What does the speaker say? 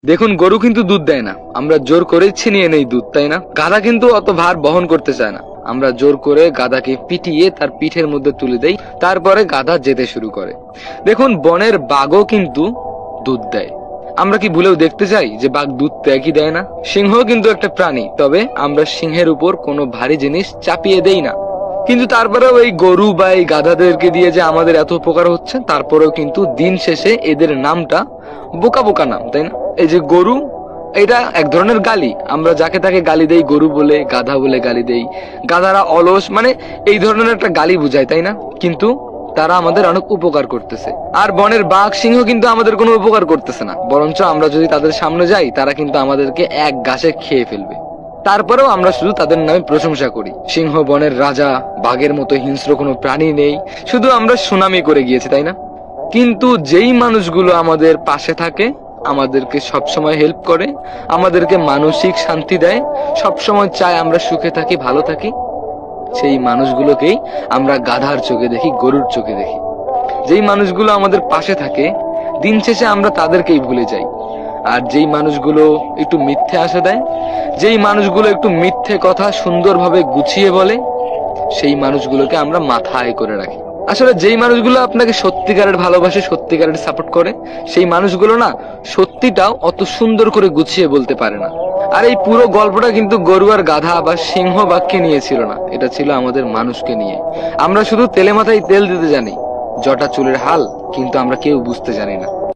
দেখুন, গরু কিন্তু দুধ দেয় না, আমরা জোর করে ছিনিয়ে নেই দুধ, তাই না? গাধা কিন্তু অত ভার বহন করতে চায় না, আমরা জোর করে গাধাকে পিটিয়ে তার পিঠের মধ্যে তুলে দেই, তারপরে গাধা যেতে শুরু করে। দেখুন, বনের বাঘও কিন্তু দুধ দেয়। আমরা কি ভুলেও দেখতে চাই যে বাঘ দুধ দেয় কি দেয় না? সিংহ কিন্তু একটা প্রাণী, তবে আমরা সিংহের উপর কোনো ভারী জিনিস চাপিয়ে দেই না। কিন্তু তারপরেও এই গরু বা এই গাধাদেরকে দিয়ে যে আমাদের এত উপকার হচ্ছে, তারপরেও কিন্তু দিন শেষে এদের নামটা বোকা বোকা নাম, তাই না? এই যে গরু, এটা এক ধরনের গালি। আমরা যাকে তাকে গালি দেই, গরু বলে, গাধা বলে গালি দেই, গাধারা অলস, মানে এই ধরনের একটা গালি বুঝায়, তাই না? কিন্তু তারা আমাদের অনেক উপকার করতেছে। আর বনের বাঘ সিংহ কিন্তু আমাদের কোনো উপকার করতেছে না, বরঞ্চ আমরা যদি তাদের সামনে যাই, তারা কিন্তু আমাদেরকে এক ঘাসে খেয়ে ফেলবে। তারপরেও আমরা শুধু তাদের নামে প্রশংসা করি। সিংহ বনের রাজা, বাঘের মতো হিংস্র কোনো প্রাণী নেই, শুধু আমরা সুনামি করে গিয়েছি, তাই না? কিন্তু যেই মানুষগুলো আমাদের পাশে থাকে, আমাদেরকে সবসময় হেল্প করে, আমাদেরকে মানসিক শান্তি দেয়, সবসময় চায় আমরা সুখে থাকি, ভালো থাকি, সেই মানুষগুলোকেই আমরা গাধার চোখে দেখি, গরুর চোখে দেখি। যেই মানুষগুলো আমাদের পাশে থাকে, দিন শেষে আমরা তাদেরকেই ভুলে যাই। আর যেই মানুষগুলো একটু মিথ্যে আশা দেয়, যেই মানুষগুলো একটু মিথ্যে কথা সুন্দরভাবে গুছিয়ে বলে, সেই মানুষগুলোকে আমরা মাথায় করে রাখি। আসলে যেই মানুষগুলো আপনাকে সত্যিকারের ভালোবাসে, সত্যিকারের সাপোর্ট করে, সেই মানুষগুলো না সত্যিটাও অত সুন্দর করে গুছিয়ে বলতে পারে না। আর এই পুরো গল্পটা কিন্তু গরু আর গাধা বা সিংহ বাঘকে নিয়ে ছিল না, এটা ছিল আমাদের মানুষকে নিয়ে। আমরা শুধু তেলে মাথায় তেল দিতে জানি, জটা চুলের হাল কিন্তু আমরা কেউ বুঝতে জানি না।